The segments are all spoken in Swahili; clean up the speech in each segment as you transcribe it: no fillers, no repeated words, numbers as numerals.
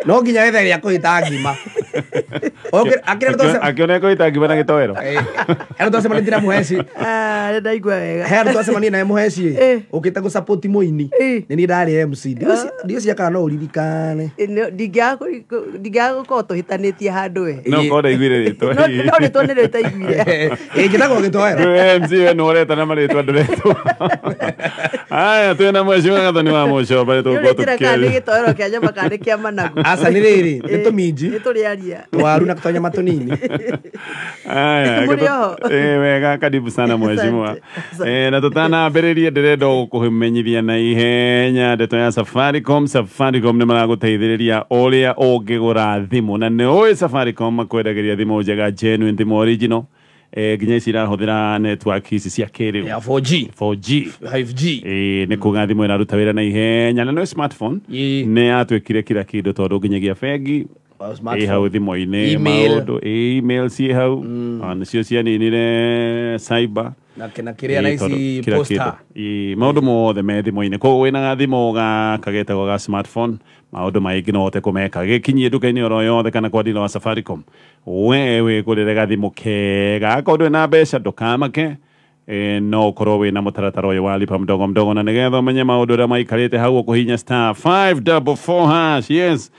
No nginya wethere ya kuita ngima. Akiona kuita ngima na gitowero. Hero twase mani ndira muheci. Ndaigua wega. Hero twase mani na muheci. Ukita gu support Muini. Ni ndari MC. Ndio cia kana no uririkane. Ndigago ko tuhitanitie handu we. No ko ndaiguire rito. No ni tonere taiguire. Ngitagwo gitowero. MC we no reta na maritwa nduretwo. Aya twena mweciwa gathoni wa muco bale tuko tukiri. Ni gitowero kia nyama kandi kia managu. Asa ni riri. Nito minji. Nituriaria. Waru na kutonya matonini. Aya. Wega karibu sana mheshimiwa. Na tutana mberirie ndirenda gukumenyithia na ihenya ndeto ya Safaricom nĩ maraguteithĩrĩria ũrĩa ũngĩgũra thimũ na nĩ ũĩ Safaricom makwendageria thimũ njega genuine thimũ original nginya ici irahũthĩra network ici cia kĩrĩu 4G 5G nĩ kuga thimũ ĩraruta wĩra na ihenya na nĩ smartphone nĩ yatuĩkire kila kĩndũ tondũ nginyagia bengi hau thimũ-inĩ maũndũ email ciĩ hau nĩcio cianinire cyber na kiria na ici poster maũndũ mothe me thimũ-inĩ koguo wĩna gathimũ gaka getagwo ga smartphone maũndũ maingĩ no ũhote kũmeka gĩkinyie nduka-inĩ oro yothe kana kwa ndila wa Safaricom we wĩgũrĩre gathimũ kega akorwo ndũrĩ na mbeca ndũkamake no ũkorwo wĩna mũtaratara ũyũ wa lipa mdogo mdogo na nĩgetha ũmenye maũndũ ũrĩa maikarĩte hau ũkũhihinya *544# yes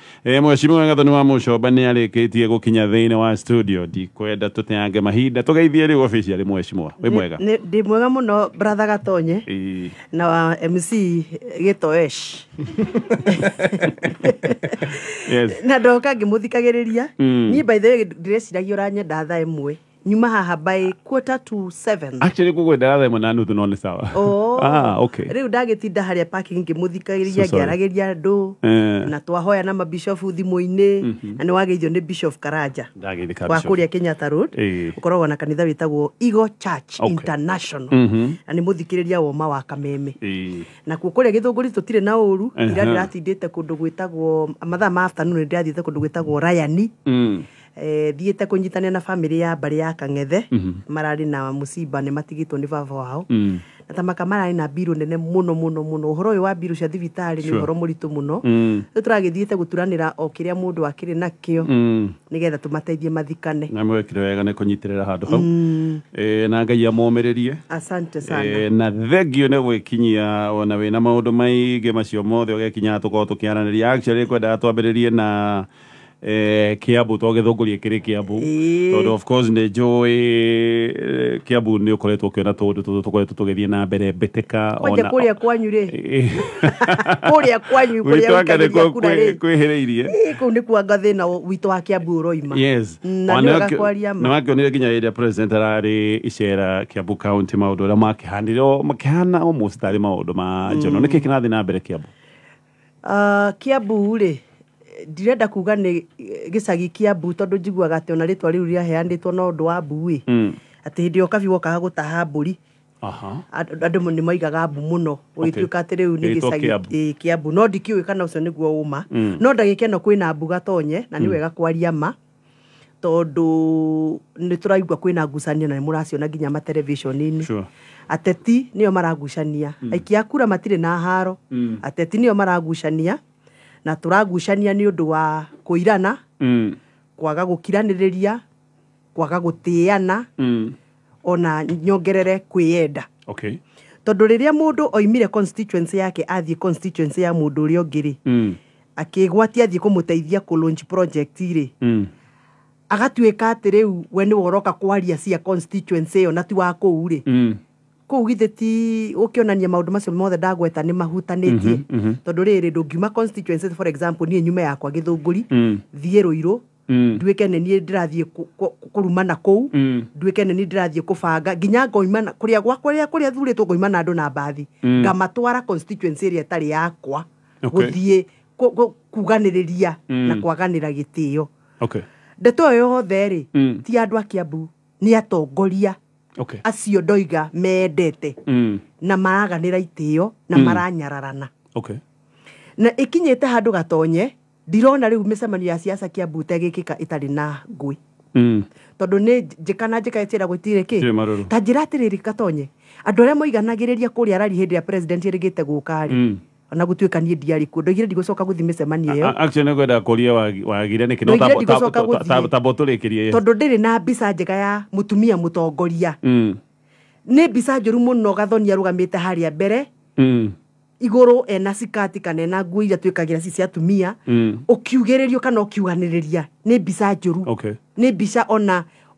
mheshimiwa Gathoni wa Mucoba nĩ arĩkĩtie gũkinya thĩinĩ wa studio ndikwenda tũteange mahinda tũgeithie rĩu officially mheshimiwa wĩ mwega ndĩ mwega mũno brother Gatonye na wa MC Gitoesh yes na ndoka ngĩmũthikagĩrĩria niĩ by the way ndĩreciragia ũranyenda thaa ĩmwe nyuma haha by 6:45 actually kugwenda thaa ĩmwe na nuthu no nĩ sawa okay rĩu ndagĩtinda harĩa parking ngĩmũthikagĩrĩria ngĩaragĩria andũ na twahoya na mabishofu thimũ-inĩ na nĩ wageithio nĩ Bishop Karanja wa kũrĩa Kenyatta Road ũkoragwo na kanitha wĩtagwo Eagle Church International na nĩ mũthikĩrĩria woma wa Kameme na kuo kũrĩa Gĩthũngũri tũtirĩ na ũru ira ndĩratindĩte kũndũ gwĩtagwo mathaa ma afternoon ndĩrathiĩte kũndũ gwĩtagwo Rayani thiĩte kũnyitania na family ya Mbari ya Kang'ethe mararĩ na musiba nĩ matigĩtwo nĩ baba wao na tamaka mararĩ na biru nene mũno mũno mũno ũhoro ũyũ wa biru cia thibitarĩ nĩ ũhoro mũritũ mũno rĩu tũragĩthiĩte gũturanĩra o kĩrĩa mũndũ akĩrĩ nakĩo nĩgetha tũmateithie mathikane na mwekire wega nĩ kũnyitĩrĩra handũ hau na Ngai amomĩrĩrie asante sana na thengio nĩ gwĩkinyia ona wĩna maũndũ maingĩ macio mothe ũgekinya tũkorwo tũkĩaranĩria actually kwendaga twambĩrĩrie na Kiambu to Gĩthũngũri kĩrĩ Kiambu tondũ of course nĩ njũĩ Kiambu nĩ ũkoretwo ũkĩona tũndũ tũkoretwo tũgĩthiĩ na mbere mbĩtĩka ona kũrĩa kwanyu rĩ kũrĩa kwanyu kũrĩa kwĩhĩrĩirie kũu nĩ kuanga thĩna witũ wa Kiambu ũroima yes na nĩ wagakwaria ma nĩ wakĩonire nginya rĩrĩa president ararĩ icera Kiambu county maũndũ ũrĩa makĩhanire makĩhana almost tarĩ maũndũ ma njono nĩkĩ kĩrathiĩ na mbere Kiambu Kiambu rĩ ndirenda kuga nĩ gĩcagi Kiambu tondũ njiguaga atĩ ona rĩtwa rĩu rĩaheanĩtwo na ũndũ wa mbuĩ atĩ hĩndĩ ĩyo kabi wokaga gũtaha mbũri andũ nĩ moigaga mbu mũno ũgĩtuĩka atĩ rĩu nĩ gĩcagi Kiambu no ndikĩũĩ kana ũcio nĩguo ũma no ndagĩkeno kwĩna mbu Gatonye na nĩ wega kwaria ma tondũ nĩ tũraigua kwĩna ngucanio na nĩ mũraciona nginya matelevision-inĩ ateti nĩo maragucania aikia kura matirĩ na haro ateti nĩo maragucania na tũragucania nĩ ũndũ wa kũirana kwaga gũkiranĩrĩria kwaga gũtĩana ona nyongerere kwĩyenda tondũ rĩrĩa mũndũ oimire constituency yake athiĩ constituency ya mũndũ ũrĩa ũngĩ rĩ akĩgwatia athiĩ kũmũteithia kũ-launch project rĩ agatuĩka atĩ rĩu we nĩ woroka kwaria cia constituency ĩyo na ti wa kũu rĩ kũu githĩ ti ũkĩonania maũndũ macio mothe ndagweta nĩ mahutanĩtie tondũ rĩrĩ ndũngiuma constituency for example niĩ nyume yakwa Gĩthũngũri thiĩ Rũirũ nduĩke nĩ niĩ ndĩrathiĩ kũrumana kũu nduĩke nĩ niĩ ndĩrathiĩ kũbanga nginya ngoimana kũrĩa thurĩtwo ngoimana andũ na mbathi ngamatwara constituency ĩrĩa ĩtarĩ yakwa gũthiĩ kuganĩrĩria na kwaganĩra gĩtĩo ndeto ĩyo yothe rĩ ti andũ a Kiambu nĩ atongoria acio ndoiga mendete na maraganĩra itĩo na maranyararana na ikinyĩte handũ Gatonye ndirona rĩu mĩcemanio ya siasa Kiambu tegĩkĩka ĩtarĩ na ngũĩ tondũ nĩ njĩkana njĩka gũtirĩ kĩ ta njĩra atĩrĩrĩ Gatonye andũ arĩa moiganagĩrĩria kũrĩa arari hĩndĩ ya president ĩrĩgĩte gũka rĩ ona gutuika nie ndiari ku ndoigire ndigocoka guthi micemanio iyo actually ngwenda kuria wagire ni kino taboturikirie tondu ndiri na mbica njega ya mutumia mutongoria ni mbica njuru muno Gathoni arugamite haria mbere iguru ena sikati kana ena nguo iria twikagira cici atumia ukiugiririo kana ukiuganiriria ni mbica njuru ni mbica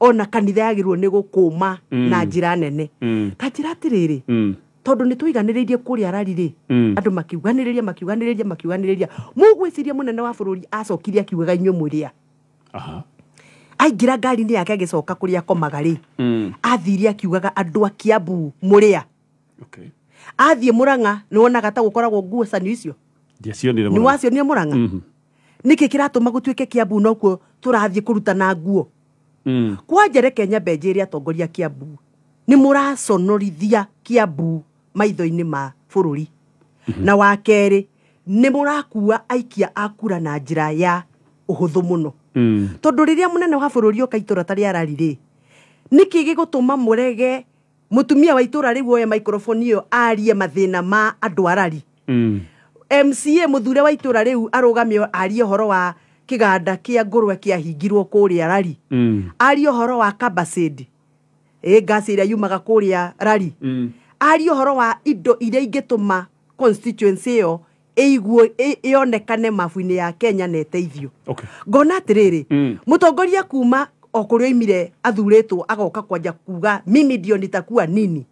ona kanitha yagirwo ni gukuma na njira nene ta njira atiriri tondu ni tuiganiririe kuria rari andu makiuganiriria mugwiciria munene wa bururi acokirie akiugaga inyo muria aingira ngari-ini yake agicoka kuria komagari athiria akiugaga andu a Kiambu muria athie Murang'a ni wonaga ta gukoragwo nguo cani icio ni wacionire Murang'a niki kiratuma gutuike Kiambu no kuo turathie kurutana nguo kwa Njereke Nyambe njiri atongoria Kiambu ni muraconorithia Kiambu maitho-ini ma bururi na wa keri ni murakua aikia akura na njira ya uhuthu muno tondu riria munene wa bururi ukaitura tari arari niki gigutuma murege mutumia wa itura riu oya microphone iyo arie mathina ma andu arari MCA muthure wa itura riu arugamio arie horo wa kiganda kia ngurwe kia hingirwo kuria rari arie horo wa Kabasedi gasi iria yumaga kuria rari arie horo wa indo iria ingituma constituency iyo eiguo ionekane mabu-ini ya Kenya na eteithio ngona atiriri mutongoria kuma okurio imire athuretwo agoka kwanja kuga mimi ndio nitakuwa nini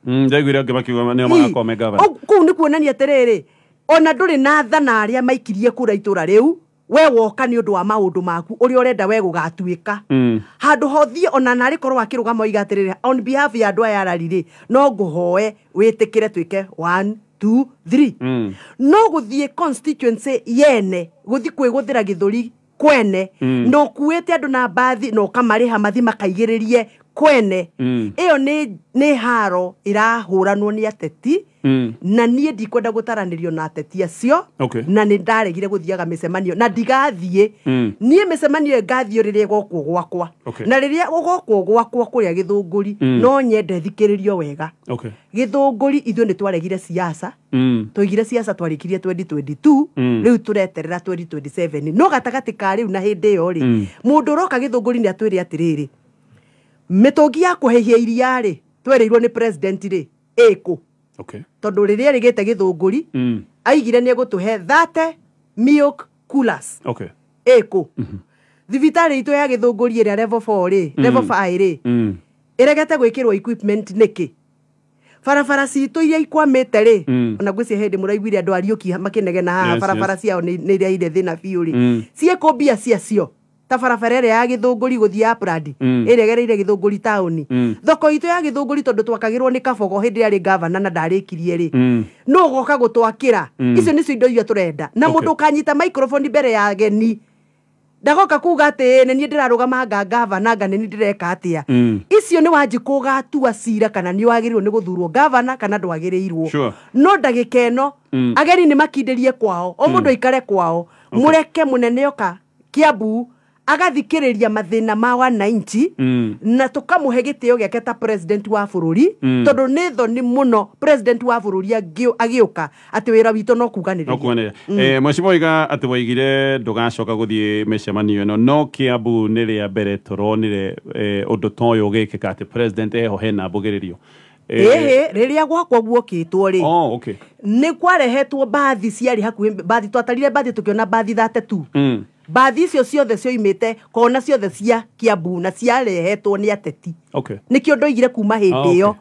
ndaiguire angi makiuga nio magakome gavana kuu ni kuonania atiriri ona nduri na thana aria maikirie kura itura riu we woka ni undu wa maundu maku uri urenda we gugatuika handu hothie ona nari korwo akirugama oiga atiriri on behalf ya andu aya ararire no nguhoe witikire twike 1 2 3 no guthie constituency yene guthi kwiguthira githuri kwene no kuete andu na bathi no kamariha mathi makaigiririe kwene iyo ni haro irahuranwo ni ateti na nie ndikwenda gutaranirio na ateti acio na ni ndaregire guthiaga micemanio na ndigathie nie micemanio ngathio riria gokwo gwakwa na riria gokwo gwakwa kuria Githunguri no nyende thikiririo wega Githunguri ithuĩ ni twaregire siasa tuigire siasa twarikirie 2022 riu tureterera 2027 no gatagati ka riu na hindi iyo ri mundu roka Githunguri ni atwire atiriri mitungi ya kuhehia iria ri twereirwo ni president ri eko tondu riria rigite Githunguri aigire ni egutuhe 30 milk coolers eko thibitari itu ya Githunguri ria level 4 ri level 5 ri iregete gwikirwo equipment niki barabara citu iria ikwamite ri ona ngwiciria hindi muraiguire andu ariuki makinegena haha barabara ciao ni iria ire thina biu ri cieko mbia ciacio ta barabara ĩrĩa ya Githunguri guthia Aprad ĩregereire Githunguri tauni thoko itu ya Githunguri tondu twakagirwo ni Kabogo hindi ya governor na ndarikirie ri no goka gutwakira icio nicio indo iria turenda na mundu kanyita microphone mbere ya ageni ndagoka kuga ati ni nie ndirarugama governor ngane ni ndireka atia icio ni wanji kugatua cira kana ni wagirirwo ni guthurwo governor kana ndwagirirwo no ndagika eno ageni ni makinderie kwao o mundu ikare kwao mureke munene oka Kiambu agathikiriria mathina ma wananchi na tukamuhe gitio giake ta president wa bururi tondu ni thoni muno president wa bururi agiuka ati wira witu no kuganiriria mwecibo iga ati waigire ndugacoka guthie micemanio ino no Kiambu ni ria mbere turonire undu toyo gikika ati president eho hena mbugiririo riria gwakwa guokitwo ri ni kwarehetwo bathi ciari hakuhi bathi twatarire bathi tukiona bathi 32 bathi icio ciothe cioimite kona ciothe cia Kiambu na ciarehetwo ni ateti nikio ndoigire kuma hindi iyo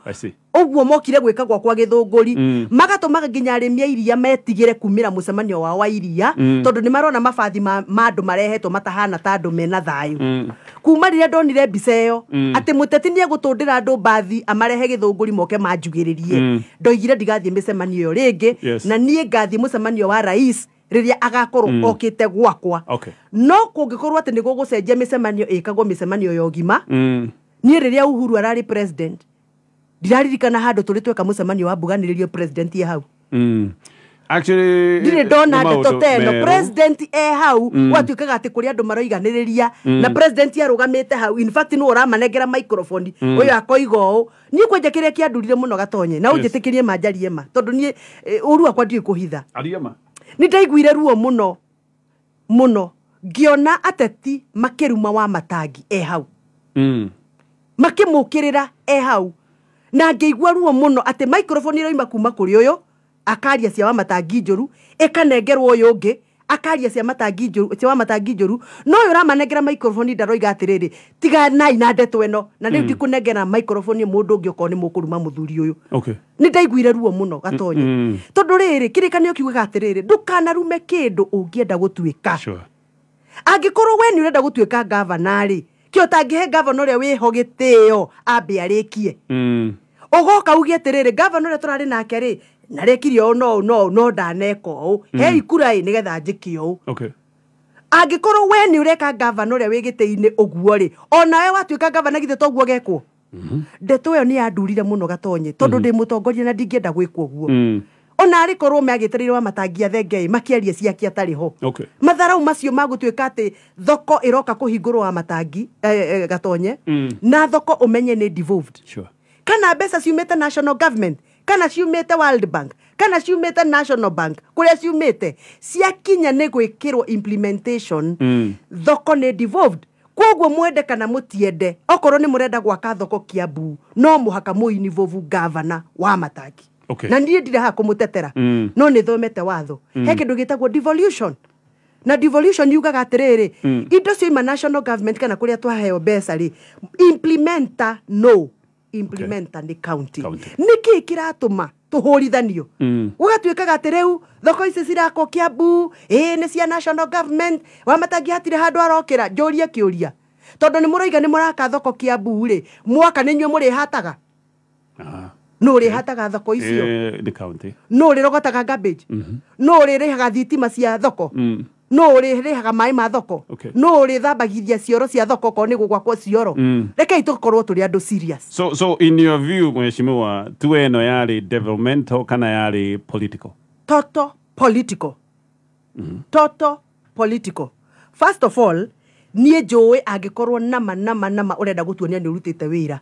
uguo mokire gwika gwakwa Githunguri magatumaga nginya arimi a iria metigire kumira mucemanio wao wa iria tondu ni marona mabathi ma andu marehetwo matahana ta andu mena thayu kuma riria ndonire mbica iyo ati muteti ni egutundira andu bathi amarehe Githunguri moke manjugiririe ndoigire ndigathie micemanio iyo ringi na nie ngathie mucemanio wa rais riria agakorwo okite gwakwa no kungikorwo ati ni gugucenjia micemanio ikagwo micemanio ya ugima nie riria Uhuru arari president ndiraririkana handu turi tweka mucemanio wa mbuganiririo president ya hau Actually, ndire ndona ndeto teno president hau watuikaga ati kuri andu maroiganiriria na president arugamite hau in fact no uramanengera microphone uyu akoigo ni kwenja kiria kiandurire muno gatonye na unjitikirie manjarie ma tondu ni uru akwa ndiri kuhitha ariama ni ndaiguire ruo muno ngiona ateti makiruma wa matangi hau makimukirira hau na ngeigua ruo muno ati microphone iroima kuma kuri uyu akaria cia wa matangi njuru ikanengerwo uyu ungi akaria cia matangi njuru cia wa matangi njuru no uyu ramanengera microphone ndaroiga atiriri tiga nai na ndeto eno na ni ndikunengera microphone mundu ungi uko ni mukuruma muthuri uyu ni ndaiguire ruo muno gatonye tondu riri kirikanio kiuga atiriri ndukanarume kindu ungienda gutuika angikorwo we ni urenda gutuika governor ri kio tangihe governor uria wiho gitio ambe arikie ogoka ugie atiriri governor uria turari nake ri na rekirio no ndaneko he ikurai nigetha njikio angikorwo we ni ureka governor uria wigite-ini uguo ri ona we watuika governor githe toguo gekwo ndeto yo ni yandurire muno gatonye tondu ndi mutongoria na ndingienda gwikwo uguo ona ari korwo me agitirirwo wa matangia thengei makiaria ciakia tariho matharau macio magutuika ati thoko iroka kuhingurwo wa matangi gatonye na thoko umenye ni devolved kana mbeca ciumite national government kana ciumite World Bank kana ciumite National Bank kuria ciumite ciakinya ni gwikirwo implementation thoko ni devolved koguo mwende kana mutiende okorwo ni murenda gwaka thoko Kiambu no muhaka muinivovu governor wa matangi na ndiye ndire ha kumutetera no ni thomete watho he kindu gitagwo devolution na devolution yugaga atiriri indo cio ima national government kana kuria twaheo mbeca ri implementa no implementa ni county niki kiratuma tuhurithanio ugatuikaga ati riu thoko ici cirako Kiambu ni cia national government wa matangi hatire handu arokira njoria kiuria tondu ni muroiga ni muraka thoko Kiambu ri mwaka ninyo muri hataga no ri hataga thoko icio the county no ri rogotaga garbage no ri rihaga thitima cia thoko no ri rihaga mai ma thoko no ri thambagithia cioro cia thoko ko ni gugwakwo cioro reke itukorwo turi andu serious so in your view mheshimiwa tueno yari developmental kana yari political toto political first of all nie joe agikorwo nama urenda gutuonia ni urutite wira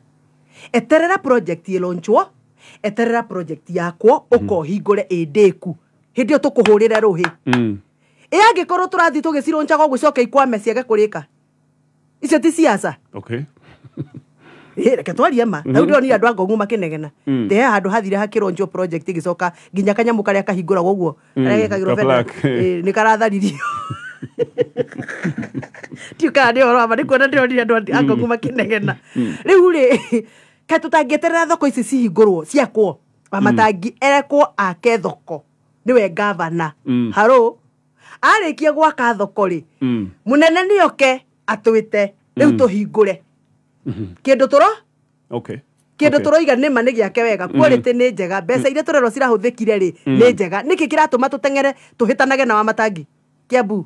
eterera project ilonchwo eterera project yakwo ukohingure indeku hindio tukuhurira ruhi angikorwo turathi tugicirunchaga gucoka ikwame ciage kurika icio ti siasa reke twarie ma na ndio ni andu angongu makinegena te handu hathire hakironjwo project igicoka nginya kanyamu karia kahingura guguo arege kagiro feda ni karatharirio tiuka ni oro ama ni kuona ndio ni andu angongu makinegena riu ri ka tutangeterera thoko ici cihingurwo ciakwo matangi erekwo ake thoko niwe governor haro arikie gwaka thoko ri munene ni oke atwite riu tuhingure kindu turo kindu turoiga nima ni giake wega quality ni njega mbeca iria turero cirahuthikire ri ni njega niki kiratuma tutengere tuhitanage na wa matangi Kiambu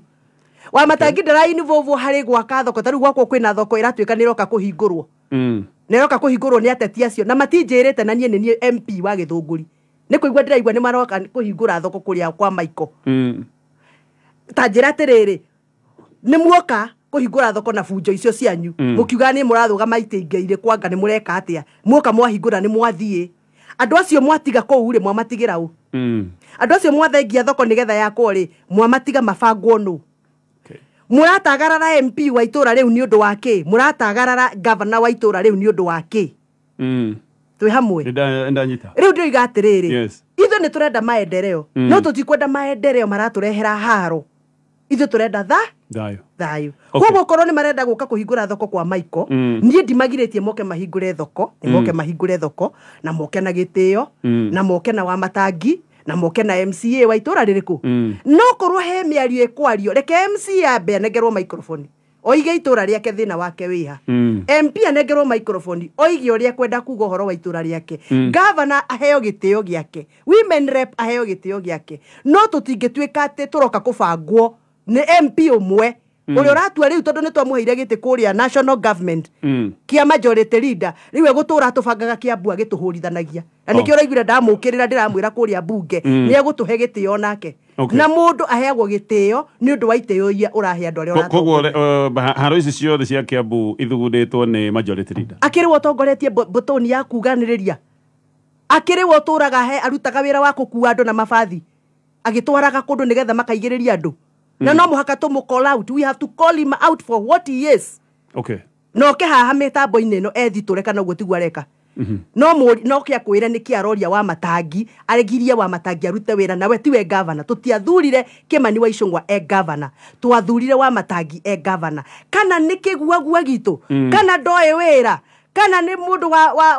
wa matangi ndaraini vovo hari gwaka thoko taru gwakwo kwina thoko iratuika ni roka kuhingurwo neroka kuhingurwo ni ateti acio na matinjirite na nie ni MP wa Githunguri ni kuigwa ndiraigwa ni maroka kuhingura thoko kuria kwa Maiko tanjira atiriri ni muoka kuhingura thoko na bunjo icio cianyu mukiuga ni murathuga maitingeire kwanga ni mureka atia muoka mwahingura ni mwathie andu acio mwatiga kou ri mwamatigira u andu acio mwathengia thoko nigetha yakwo ri mwamatiga mabangwo nu muratagarara MP wa itura riu ni undu wake muratagarara governor wa itura riu ni undu wake twi hamwe ndanyita riu ndio igatiriri ithu ni turenda maendeleo no tutikwenda maendeleo maraturehera haro ithu turenda thayu koguo korwo ni marenda guka kuhingura thoko kwa Maiko nie ndimagiritie moke mahingure thoko ni moke mahingure thoko na moke na gitio na moke na wa matangi na moke na MCA wa itura ririku no korwo he miario ekwario reke MCA ambe anegerwo microphone oige itura riake thina wake wiha MP anegerwo microphone oige uria kwenda kuga horo wa itura riake governor aheo gitio giake women rep aheo gitio giake no tutingituika ati turoka kubangwo ni MP umwe uri uratua riu tondu ni twamuheire giti kuria national government kia majority leader riu egutura tubangaga Kiambu agituhurithanagia na nikio raiguira ndamukirira ndiramwira kuria bunge ni egutuhe gitio nake na mundu aheagwo gitio ni undu wa itio ia urahe andu aria uratongoria koguo haro ici ciothe cia Kiambu ithugunditwo ni majority leader akiriwo tongoretie butoni ya kuganiriria akiriwo turaga he arutaga wira wa gukua andu na mabathi agitwaraga kundu nigetha makaigiriria andu na no muhaka tumu call out. We have to call him out for what he is. Okay. No ke haha mitambo-ini no ethitũre kana ũguo tiguo areka. No kia kwĩra nĩ kĩaroria wa Matangi aregirie wa Matangi arute wĩra nawe tiwe governor. Tutiathurire Kimani wa Icũng'wa governor. Twathurire wa Matangi governor. Kana nĩ kĩguagua gitu. Kana ndoe wĩra. Kana nĩ mũndũ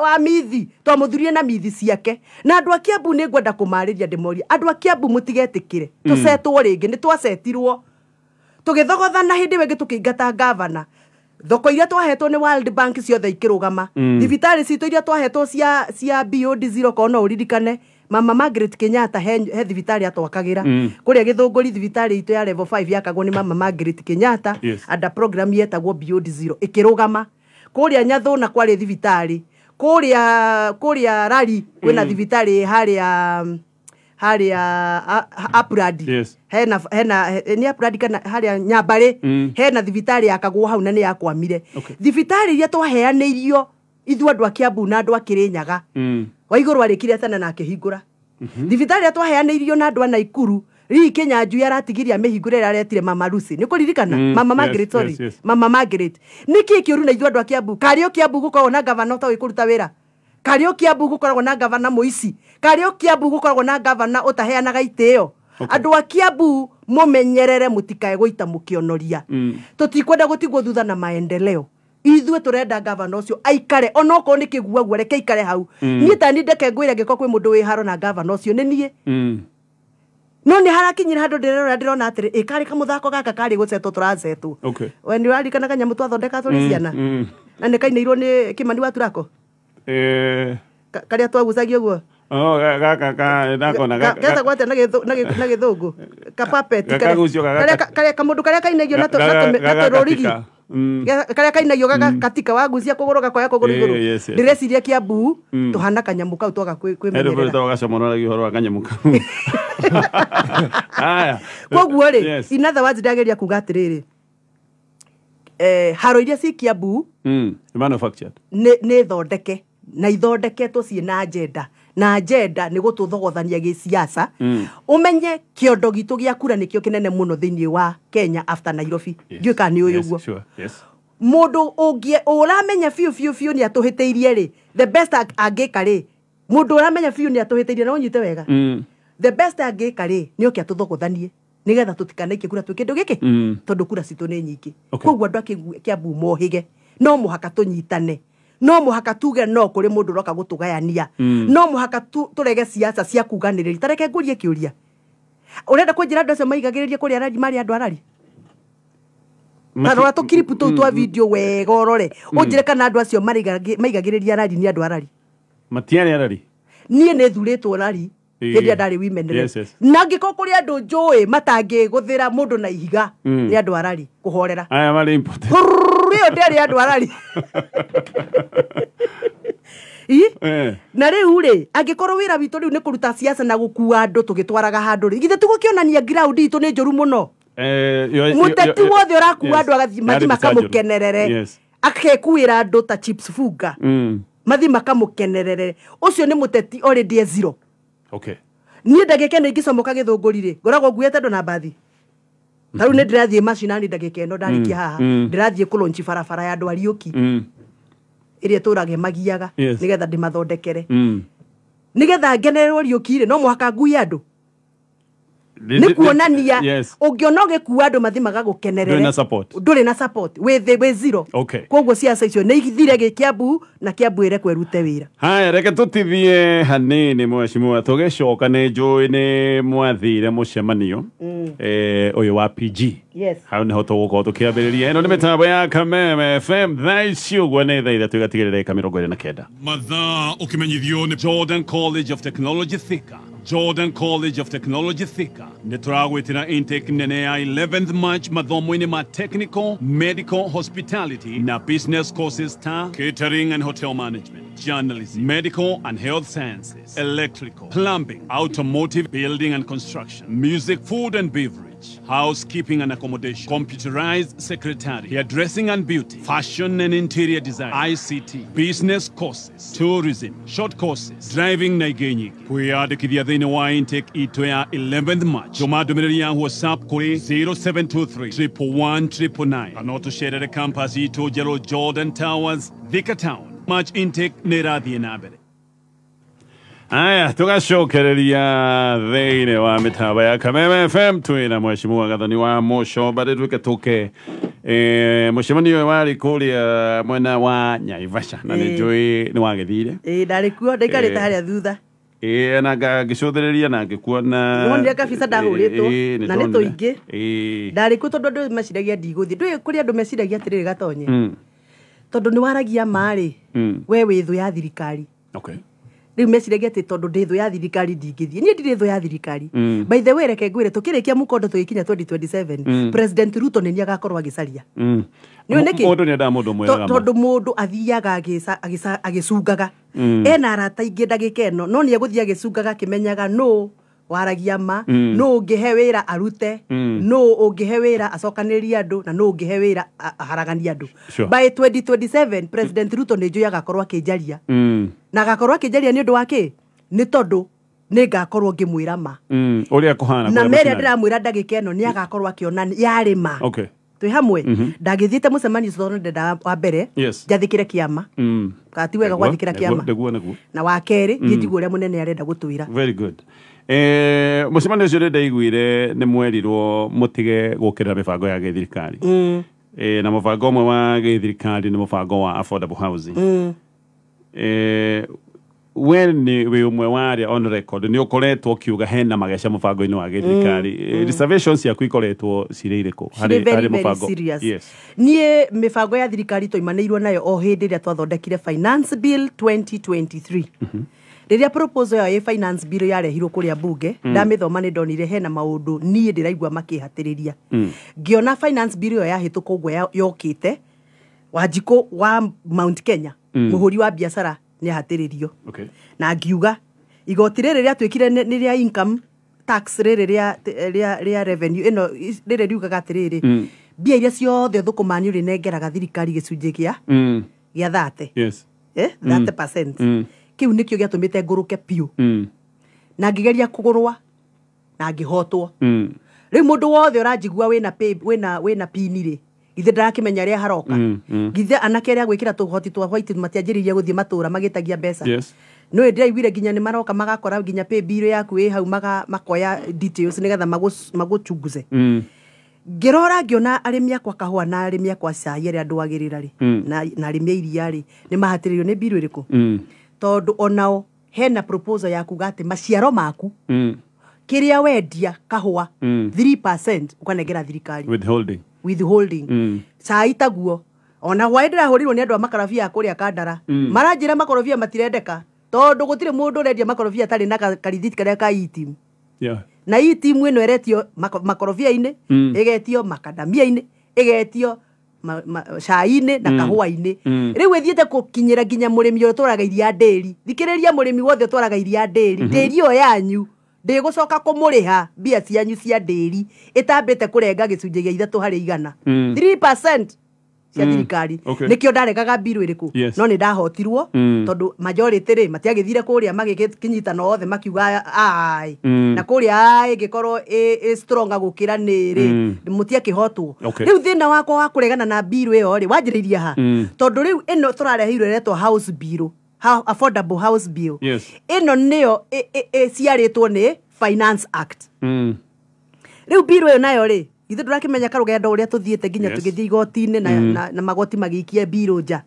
wa mithi twamũthurire na mithi ciake na andũ a Kiambu nĩ ngwenda kũmarĩria ndĩmoria andũ a Kiambu mũtigetĩkire tũcetwo rĩngĩ nĩ twacetirwo tũgĩthogothana hĩndĩ ĩyo ĩngĩ tũkĩingata governor thoko iria twahetwo nĩ World Bank ciothe ikĩrũgama thibitarĩ citũ iria twahetwo cia Beyond Zero kono ũririkane Mama Margaret Kenyatta he thibitarĩ atwakagĩra kũrĩa Gĩthũngũri thibitarĩ itũ ya level 5 yakagwo nĩ Mama Margaret Kenyatta under program yetagwo Beyond Zero ikĩrũgama kuria Nyathũna kwarĩ thibitarĩ kuria Rari kwĩna thibitarĩ harĩa Apradi hena ni Apradi kana harĩa Nyambarĩ hena thibitarĩ yakagwo hau na nĩ yakwamire thibitarĩ iria twaheanĩirio ithuĩ andũ a Kiambu na andũ a Kĩrĩnyaga Waigũrũ arĩkire tene na akĩhingũra thibitarĩ iria twaheanĩirio na andũ a Naikuru Rii Kĩnyanjui aratigiria mihingure aretire Mama Lucy ni kuririkana Mama Margaret sorry Mama Margaret niki kiuru na ithuĩ andũ a Kiambu kario Kiambu gukorwo na governor ta wikuruta wira kario Kiambu gukorwo na governor muici kario Kiambu gukorwo na governor utaheanaga itĩo andũ a Kiambu mumenyerere mutikae guita mukionoria tutikwenda gutigwo thutha na maendeleo ithuĩ turenda governor ucio aikare onoko ni kiguagwo reke aikare hau nie tani ndeke ngwire ngiko kwi mundu wi haro na governor ucio ni nie no ni harakinyira handu ndirona atiri ikari kamuthako gaka kari gucetwo turazetwo we ni warikana kanyamu twathondeka turi ciana na ni kainairwo ni Kimani wa Turako karia twagucagia guo gaka ndakona gaka gwate na githungu kapapet karia kamundu karia kainaigio na turorigi karia kainaigio gaka katika wagucia kuguru gakoya kuguru iguru ndireciria Kiambu tuhana kanyamu kau twaga kwimenyerera ndio gacomoragia horo wa kanyamu kau aya koguo ri inatha wanjirageria kuga atiriri haro iria ci Kiambu manufactured ni thondeke na ithondeketwo ci na agenda ni gututhogothania giciasa umenye kiondo gitu gia kura nikio kinene muno thiini wa Kenya after Nairobi ngiuka ni uyu guo mundu ungie uramenya fiu ni atuhiteirie ri the best agika ri mundu uramenya fiu ni atuhiteirie no nyite wega the best agika ri ni okia tuthogothanie nigetha tutikanaike kura twikindu giki tondu kura citu ni nyingi koguo andu a Kiambu mohige no muhaka tunyitane no muhaka tuge no kuri mundu roka gutugayania no muhaka turege siasa cia kuganiriri tareke ngurie kiuria urenda kwenjira andu acio maigagiririe kuri arari mari andu arari tarora tukiripu twa video wega orore unjire kana andu acio maigagiririe arari ni andu arari matiani arari nie ne thuritwo arari hindi andari women na ngiko kuri andu njui matangi guthira mundu na ihiga ni andu arari kuhorera aya mari important rio nderi andu arari na riu ri angikorwo wira witu riu ni kuruta siasa na gukua andu tugitwaraga handu ri githe tugukionania ground itu ni njuru muno muteti wothe urakua andu agathi mathi makamukenerere akekuira andu ta chips fuga mathi makamukenerere ucio ni muteti already zero nie ndagika ni ngicomoka Githunguri ri ngoragwo nguete ndo na bathi taru ni ndirathie macinani ndagika ino ndarikia haha ndirathie kulonchi barabara ya andu Ariuki iria turage magiaga nigetha ndimathondekere nigetha ngenererwo Ariuki ri no muhaka ngui andu ni kuonania ungiona ugikua andu mathi magagukenerere nduri na support we zero koguo siasa icio ni ithire Kiambu na Kiambu ire kwerute wira haya reke tutithie hanini mheshimiwa tugicoka ni njui ni mwathire mucemanio uyu wa PG hau ni ho tugukorwo tukiambiriria ino ni mitambo ya Kameme FM thaiciugua ni thaa ithatũ igatigĩrĩra 29 mathaa ukimenyithio ni Jordan College of Technology Thika Jordan College of Technology Thika. Neturagwitina intake nenea 11th March mathomo-ini ma technical, medical, hospitality na business courses ta catering and hotel management, journalism, medical and health sciences, electrical, plumbing, automotive, building and construction, music, food and beverage, housekeeping and accommodation, computerized secretary, hairdressing and beauty, fashion and interior design, ICT, business courses, tourism, short courses, driving na igenyi. Kwiyandikithia thiini wa intake itu ya 11th March. Tuma ndumiriri ya WhatsApp kuri 0723 111 999. Kana utusherere campus itu jero Jordan Towers, Thika Town. March intake nirathie na mbere. Aya, tugacokereria thiini wa mitamba ya Kameme FM twina mheshimiwa Gathoni wa Mosho baritwike tuke mucemanio wari kuria mwena wa Naivasha na nijui ni wagithire ndari kuo ndaikarite haria thutha na ngagicuthiriria na ngikuona wonire kabisa ndahuritwo na ni tuingi ndari kuo tondu andu maciragia ndiguthi ndui kuri andu meciragia atiriri Gatonye tondu ni waragia mari we withu ya thirikari. Okay. Riu meciragia ati tondu ndithu ya thirikari ndingithie nie ndiri thu ya thirikari. By the way reke ngwire tukirikia mukondo tugikinya 2027 President Ruto ni agakorwo agicaria niwe niki mundu ni nda mundu mwega tondu mundu athiaga agicungaga ena arata ingi ndagika eno no ni eguthia agicungaga kimenyaga no waragia ma no ungihe wira arute no ungihe wira acokaniria andu na no ungihe wira aharagania andu. By 2027 President Ruto ni njui agakorwo akinjaria na agakorwo akinjaria ni undu wake ni tondu ni ngakorwo ngimwira ma uria kuhana na meria ndiramwira ndagika eno ni agakorwo akiona yari ma. Okay. Twi hamwe ndagithiite mucemanio tondu ndenda wa mbere njathikire kiama kati wega gwathikira kiama na wa keri njigua uria munene arenda gutwira. Very good. Mucemanio ucio renda iguire ni mwerirwo mutige gukira mibango ya githirikari na mubango umwe wa githirikari ni mubango wa affordable housing. When we umwe waria on record ni ukoretwo kiuga hena magesha mubango-ini wa githirikari reservations ya kwikoretwo cireireko hari mubango. Yes. Nie mibango ya thirikari toimaneirwo nayo o hindi ria twathondekire finance bill 2023 riria proposal ya finance bill yarehirwo kuria bunge ndamithoma ni ndonire hena maundu nie ndiraigua makihatiriria ngiona finance bill ya hituko gwe yokite Wanjiko wa Mount Kenya muhuri wa biashara ni hatiririo. Okay. Na ngiuga igoti riri ria twikire ni ria income tax riri ria revenue ino riri riugaga atiriri bia iria ciothe thukumani uri nengeraga thirikari gicunji gia 30. Yes. 30%. Kiu nikio giatumite nguruke piu na ngigeria kugurwa na ngihotwo riu mundu wothe uranjigua wina pini ri ithe ndarakimenya ria haroka githe anake ria gwikira tuhoti twa white matianjiriria guthie matura magitagia mbeca. Yes. No ndiraiguire ginya ni maroka magakora ginya pay bill yaku hau makoya details nigetha maguchunguze ngirora ngiona arimi akwa kahua na arimi akwa cai ria andu agirira ri na arimi iria ri ni mahatiririo ni bill iriku tondu onao hena proposal yaku gati maciaro maku kiria wendia kahua 3% ukanengera thirikari withholding cai taguo ona hwaĩ ndĩrahurirwo nĩ andũ a makorobia kũrĩa Kandara maranjĩra makorobia matirendeka tondu gutire mundu ũrendia makorobia atarĩ na karithiti karĩa ka itim na itim ĩno ĩretio makorobia-inĩ ĩgetio makadamia-inĩ ĩgetio cai-inĩ na kahũa-inĩ rĩu ĩthiĩte gũkinyĩra nginya mũrĩmi ũrĩa ũtwaraga iria ndĩri thikĩrĩria mũrĩmi wothe ũtwaraga iria ndĩri ndĩri ĩyo yanyu ndigucoka kumuriha mbia cianyu cia ndĩri itambite kurenga gicunjĩ gĩa 3% 3% cia thirikari nikio ndaregaga biru iriku no ni ndahotirwo tondu majority ri matiagithire kuria magikinyitana othe makiuga ai na kuria ai gikorwo strong gukira ni ri mutiakihotwo riu thina wako wa kuregana na biru iyo ri wanjiriria ha tondu riu ino turarehirwe retwo house bill affordable house bill ino niyo ciaritwo ni Finance Act riu bill iyo nayo ri ithe turakimenya karugendo uria tuthiete nginya tugithie igoti-ini na magoti magiikia bill nja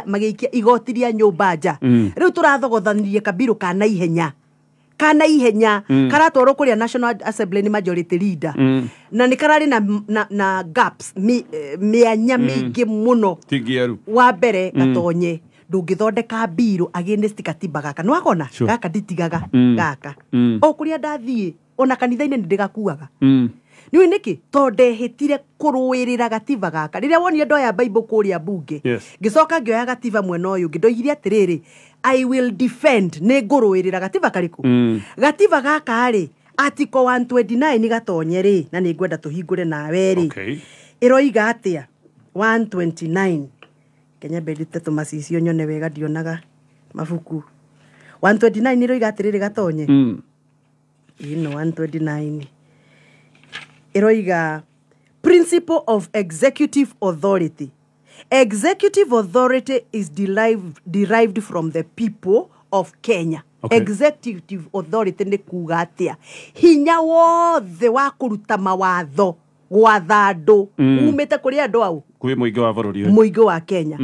magiikia igoti ria nyumba nja riu turathogothanirie kabiru kana ihenya karatwarwo kuria National Assembly ni majority leader na ni karari na gaps mianya mingi muno wa mbere Gatonye ndungithondeka biru against katiba gaka no akona gaka nditigaga gaka o kuria ndathie ona kanitha-inĩ ndigakuaga niwe niki tonde hitire kuruirira gatiba gaka riria wonire ndoya bible kuria bunge ngicoka ngioya gatiba mwena uyu ngindoigire atiriri I will defend ne nguruirira gatiba kariku gatiba gaka ri article 129 gatonye ri na ni ngwenda tuhingure nawe ri iroiga atia 129 Kenya bedite tumacicio nyone wega ndionaga mabuku 129 iroiga atiriri gatonye ino 129 iroiga principle of executive authority. Executive authority is derived from the people of Kenya. Executive authority ni kuga atia hinya wothe wa kuruta mawatho gwatha andu umite kuri andu au kwi muingi wa bururi muingi wa Kenya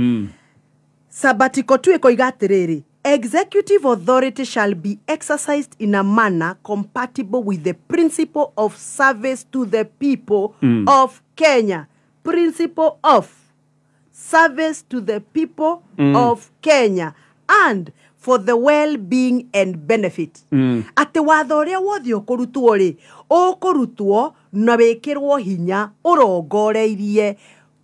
sabbatical 2 ikoiga atiriri executive authority shall be exercised in a manner compatible with the principle of service to the people of Kenya. Principle of service to the people of Kenya and for the well-being and benefit. Ate watho uria wothe ukurutwo ri ukurutwo na wikirwo hinya urongoreirie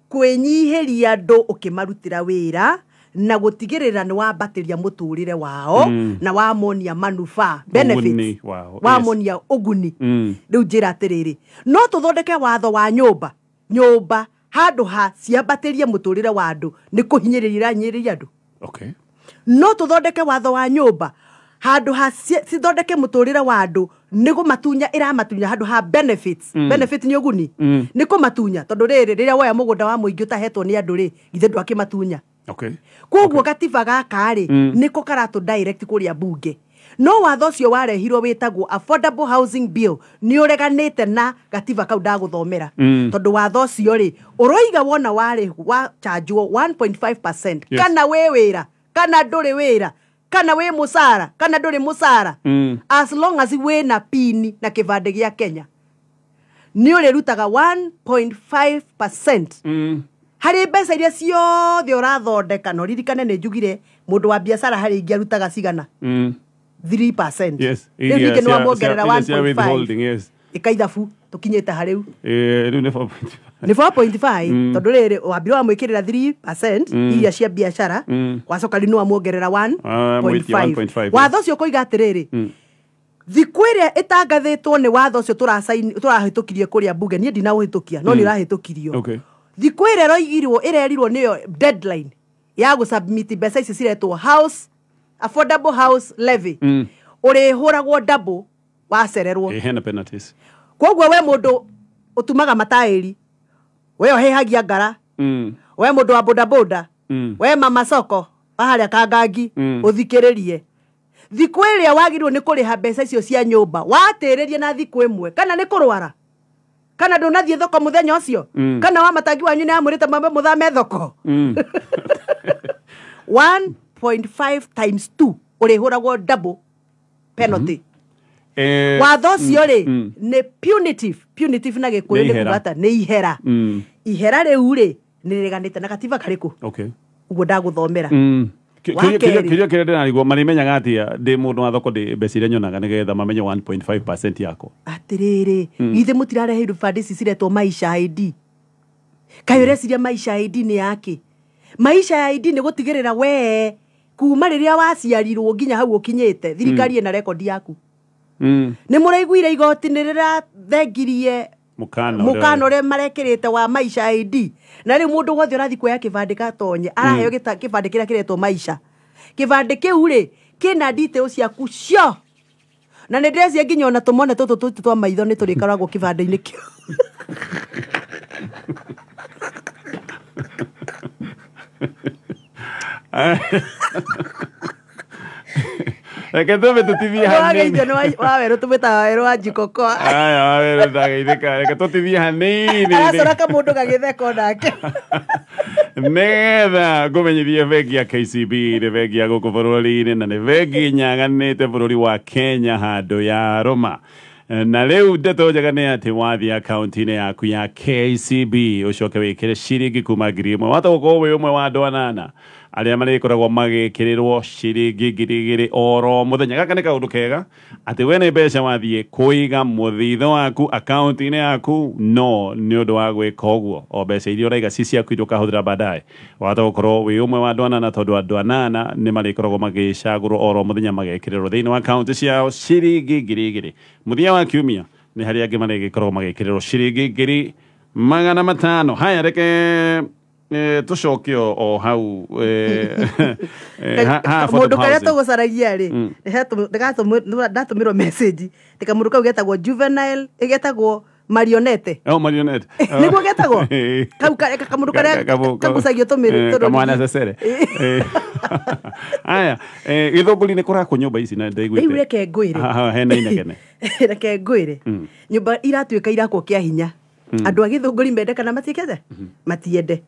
kwinyihiria andu ukimarutira wira na gutigirira ni wambatiria muturire wao na wamonia manufa benefits wamonia uguni riu njira atiriri no tuthondeke watho wa nyumba handu ha ciambatirie muturire wa andu ni kuhinyiriria nyiriria andu no tuthondeke watho wa nyumba handu ha cithondeke muturire wa andu ni gumatunya iramatunya handu ha benefits benefit ni uguni ni kumatunya tondu riria woya mugunda wa muingi utahetwo ni andu ri githe ndwakimatunya koguo gatiba gaka ri niko karatu direct kuria bunge no watho ucio warehirwo witagwo affordable housing bill ni ureganite na gatiba kau ndaguthomera tondu watho ucio ri uroiga wona wari wa chargewo 1.5% kana we wira kana nduri wira kana we musara kana nduri musara as long as we na pini na kivande gia Kenya ni urerutaga 1.5% hari mbeca iria ciothe urathondeka no ririkane ni njugire mundu wa biashara hari ingi arutaga cigana 3%. Yes. Ndio nwa muongerera 1.5. Yes. Ikaithabu tukinyete hariu. Riu ni 4.5. Ni 4.5 tondu riri wambire wa mwikirira 3% iria cia biashara wacoka rinu wa muongerera 1.5. Watho ucio koiga atiriri thiku iria itangathitwo ni watho ucio turahitukirie kuria bunge nie ndinauhitukia no ni urahitukirio thiku iria irerirwo niyo deadline ya gusubmit mbeca ici ciretwo house affordable house levy urihuragwo double wacererwo hena penalties koguo we mundu utumaga matairi we ohehagia ngara we mundu wa bodaboda we mama soko baharia kangangi uthikiririe thiku iria wagirwo ni kuriha mbeca icio cia nyumba watiririe na thiku imwe kana ni kurwara kana ndunathie thoko muthenya ucio kana wa matangi wanyu ni amurite mambe muthame thoko 1.5 times 2 urihuragwo double penalty watho ucio ri ni punitive na gikuyu ni kugata ni ihera riu ri ni riganite na gatiba kariku uguo ndaguthomera kiria ndarigwo marimenyaga atia ndi mundu wa thoko ndi mbeca iria nyonaga nigetha mamenye 1.5% yako atiriri githe mutirareheirwo bandi ici ciretwo Maisha ID kayo reciria Maisha ID ni yake Maisha ID ni gutigirira we kuma riria waciarirwo nginya hau ukinyite thirikari ina record yaku ni muraiguire igoti nirira thengirie mukano ure marekirite wa Maisha ID na ri mundu wothe urathi kuya kivande gatonye araheo kivande kiria kiretwo Maisha kivande kiu ri kina details ciaku cio na ni ndreci nginya ona tumone tutu twa maitho ni turikaragwo kivande-ini kiu Reke tume tutithie hanini. Waweru tumeta waweru wa jikoko. Aya waweru ndageithika. Reke tutithie hanini. Aracora mundu gagitheko nake. Negetha ngumenyithie bengi ya KCB ni bengi ya guku bururi-ini na ni bengi nyaganite bururi wa Kenya handu ya Roma. Na leo ndeto njega ni ati wathi akaunti-ini yaku ya KCB ucoke wikire ciringi kuma ngiri imwe wata gukorwo wi umwe wa andu anana aria marikoragwo magikirirwo ciringi ngiri igiri oro muthenya gaka ni kaundu kega ati we ni mbeca wathie kuiga muthitho waku account-ini yaku no ni undu wa gwika uguo o mbeca iria uraiga ci ciaku iria ukahuthira baadaye wahota gukorwo wi umwe wa andu anana tondu andu anana ni marikoragwo magicagurwo oro muthenya magikirirwo thiini wa account ciao ciringi ngiri igiri muthia wa kiumia ni hari angi marigikoragwo magikirirwo ciringi ngiri 500. Haya reke tucokio o hau mundu karia tugucaragia ri ndatumirwo message tika mundu kau getagwo Juvenile igetagwo Marionette Marionette niguo getagwo kau kamundu karia kagucagio tumiri kamwana cecere haya githunguri ni kurako nyumba ici na ndaiguite reke ngwire hena inegene reke ngwire nyumba iratuika irakwo kia hinya andu a githunguri mendekana matikete matiende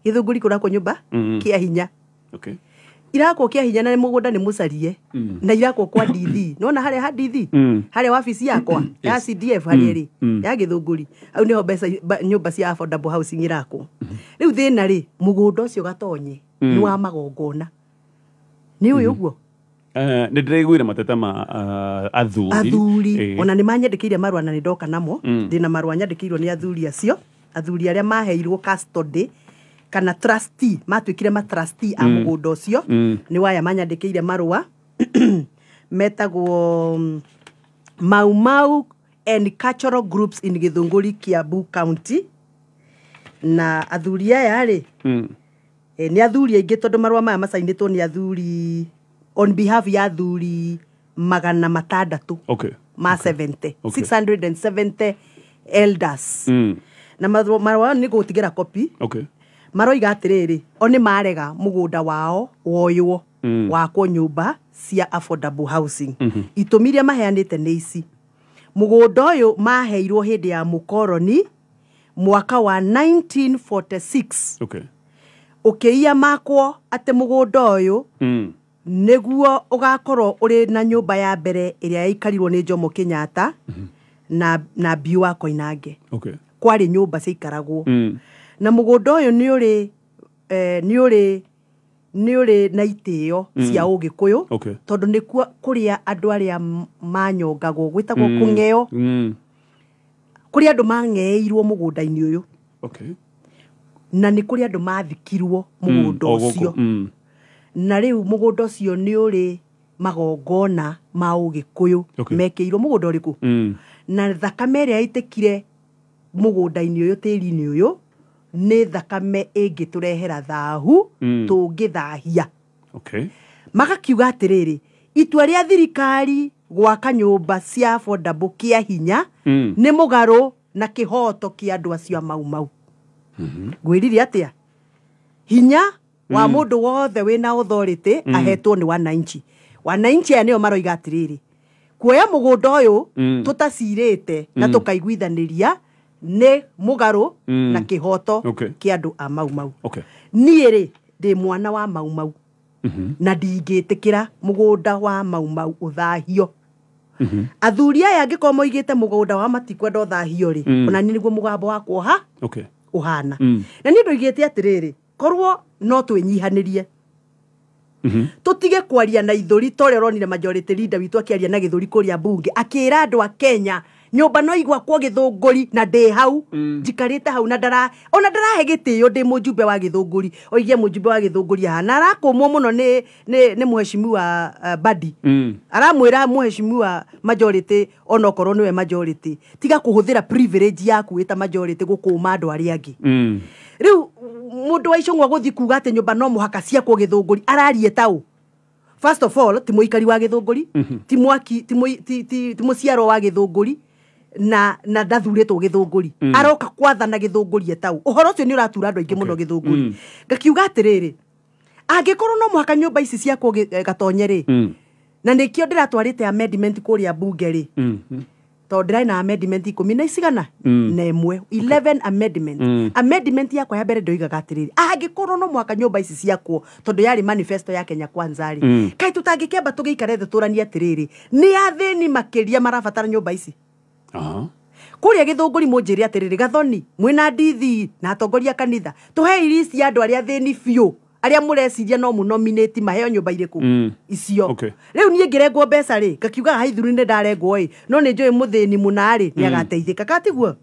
githunguri kurako nyumba kia hinya okay irakwo kia hinya na mugunda ni mucarie na irakwo kwa DD nona hare ha DD hare office yakwa ya CDF hare ri ya githunguri au niho mbeca nyumba cia affordable housing irakwo riu thina ri mugunda ucio gatonye ni wa magongona ni uyu guo ni ndiraiguire mateta ma athuri ona ni manyandikiire marua na nindoka namo ndina marua nyandikirwo ni athuri acio athuri aria maheirwo custody kana trustee matwikire ma trustee a mugunda ucio ni waya manyandikiire marua metagwo Mau Mau and Cultural Groups in Githunguri, Kiambu County. Na athuri aya ri ni athuri aingi tondu marua maya macainitwo ni athuri on behalf ya athuri 600 ma 70 670 elders na marua ni gutigira copy maroiga atiriri oni marega mugunda wao woywo wako nyumba cia affordable housing itumiria maheanite ni ici mugunda uyu maheirwo hindi ya mukoroni mwaka wa 1946 ukiia makwo ate mugunda uyu niguo ugakorwo uri na nyumba ya mbere iria yaikarirwo ni Jomo Kenyatta na Biu wa Koinange kwari nyumba ciikaragwo na mugunda uyu ni uri na itio cia ugikuyu tondu ni kuria andu aria manyongagwo gwitagwo kungeo kuria andu mangeirwo mugunda-ini uyu na ni kuria andu mathikirwo mugunda ucio na riu mugunda ucio ni uri magongona ma ugikuyu mekeirwo mugunda uriku na thakame iria itekire mugunda-ini uyu tiri-ini uyu ni thakame ingiturehera thahu tungithahia magakiuga atiriri itua ria thirikari gwaka nyumba cia affordable kia hinya ni mugaru na kihoto kia andu acio Mau Mau gwiririe atia hinya wa mundu wothe wina authority ahetwo ni wananchi aya nio maroiga atiriri kuoya mugunda uyu tutacirite na tukaiguithaniria ne mugaru na kihoto kia andu a Mau Mau nie ri ndi mwana wa Mau Mau na ndingitikira mugunda wa Mau Mau uthahio athuri aya angiko moigite mugunda wa matikwenda uthahio ri ona ni niguo mugambo wakwo uhana na ni ndoigite atiriri korwo no twinyihanirie tutige kwaria na ithuri tore ronire majority leader witu akiaria na githuri kuria bunge akira andu a Kenya nyumba no igwa kwa githunguri na ndi hau jikarite hau na ona ndarahe gitio ndi mujumbe wa githunguri oigie mujumbe wa githunguri hana arakumwo muno ni muheshimiwa Badi aramwira muheshimiwa majority ona okorwo niwe majority tiga kuhuthira privilege yaku eta majority gukuma andu aria angi riu mundu wa icungwa guthi kuga ati nyumba no muhaka cia kwa githunguri ararie tau first of all ti muikari wa githunguri ti mwaki ti muciaro wa githunguri na ndathuritwo githunguri aroka kwathana githunguri etau uhoro ucio ni uratura andu aingi muno githunguri ngakiuga atiriri angikorwo no muhaka nyumba ici cia kwa gatonye ri na nikio ndiratwarite amendment kuria bunge ri to ndirai na amendment 10 na isigana na imwe 11 amendment yakwa ya mbere ndoigaga atiriri angikorwo no muhaka nyumba ici ciakwo tondu yari manifesto ya Kenya Kwanza ri kai tutangikemba tugiikare thuturania atiriri ni athini makiria marabatara nyumba ici kuria githunguri munjiri atiriri gathoni mwina ndithi na atongoria kanitha tuhe list ya andu aria thini biu aria mureciria no mu nominate maheo nyumba iriku icio riu nie ngirengwo mbeca ri ngakiuga haithuru ni ndarengwo ri no ni njui muthini munari ni agateithika katiguo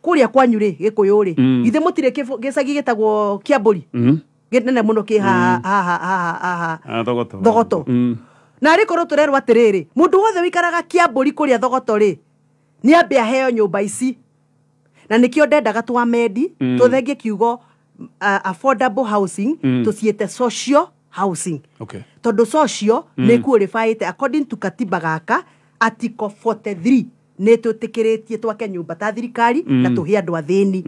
kuria kwanyu ri gikuyu ri ithe mutire gicagi gitagwo Kiamburi gitene muno ki ha Thogoto na ri korwo turerwo atiriri mundu wothe wikaraga Kiamburi kuria Thogoto ri ni ambe aheo nyumba ici na nikio ndendaga twamendi tuthengie kiugo affordable housing tuciete social housing tondu social ni qualified according to katiba gaka article 43 ni tutikiritie twake nyumba ta thirikari na tuhe andu athini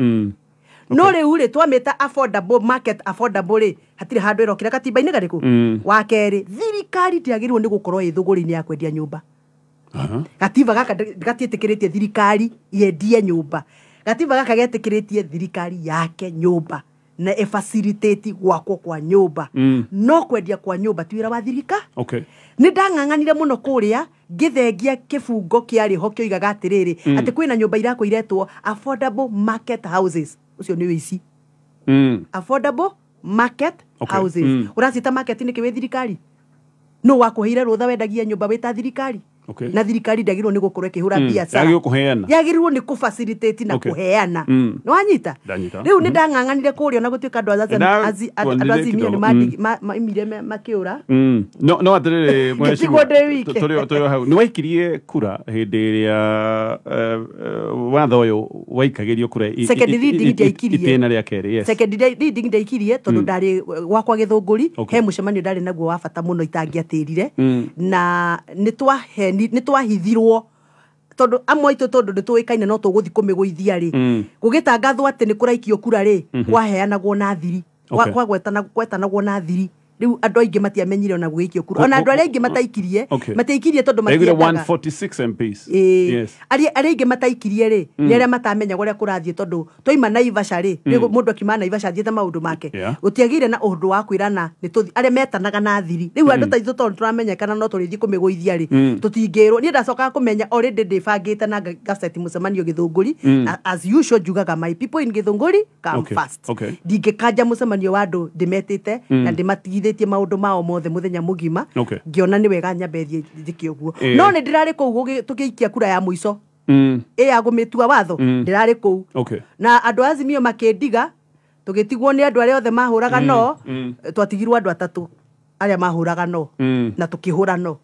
no riu ri twameta affordable market affordable ri hatire handu irokira katiba-ini gariku wa keri thirikari ndiagirwo ni gukorwo ithuguri-ini ya kwendia nyumba katiba gaka gatiitikiritie thirikari yendie nyumba katiba gaka getikiritie thirikari yake nyumba na facilitate gwakwo kwa nyumba no kwendia kwa nyumba tiwira wa thirika ni ndang'ang'anire muno kuria ngithengia kibungo kiari ho kioigaga atiriri ati kwina nyumba irako iretwo affordable market houses ucio ni wici affordable market houses uracita market ni kiwe thirikari no wakuheire rutha wendagia nyumba wita thirikari na thirikari ndagirwo ni gukorwo ikihura biacara yagirwo ni kufacilitate na kuheana no anyita riu ni ndang'ang'anire kuria na gutuika andu azimio ni maimire makiura no atiriri mwecimu turio hau ni waikirie kura hindi iria watho uyu waikagirio kura itena ria keri yes secondary reading ndaikirie tondu ndari gwakwa Githunguri he mucemanio ndari naguo wa bata muno itangiatirire na ni twahithirwo tondu amwe itu tondu nituikaine no tuguthi kumiguithia ri gugitangathwo ati ni kuraikio kura ri kwaheanagwo na thiri gwetanagwo na thiri riu andu aingi matiamenyire ona gwikio kura ona andu aria aingi mataikirie tondu matiendaga 146 MPs yes aria aingi mataikirie ri ni aria matamenya guria kurathie tondu toima Naivasha ri mundu akiuma Naivasha thiete maundu make gutiagire na undu wa kwirana ni tuthi aria metanaga na thiri riu andu taithu tondu turamenyekana no turithi kumiguithia ri tutingirwo ni ndacoka kumenya already ndibangite na gaseti mucemanio Githunguri as usual jugaga my people in Githunguri come first ndingikanja mucemanio wa andu ndimetite na ndimatigithitie maundu mao mothe muthenya mugima ngiona ni wega nyambethie thiki uguo no ni ndirari kuu tugiikia kura ya muico ya gumitua watho ndirari kuu na andu azimio makendiga tugitigwo ni andu aria othe mahuraga no twatigirwo andu atatu aria mahuraga no na tukihura no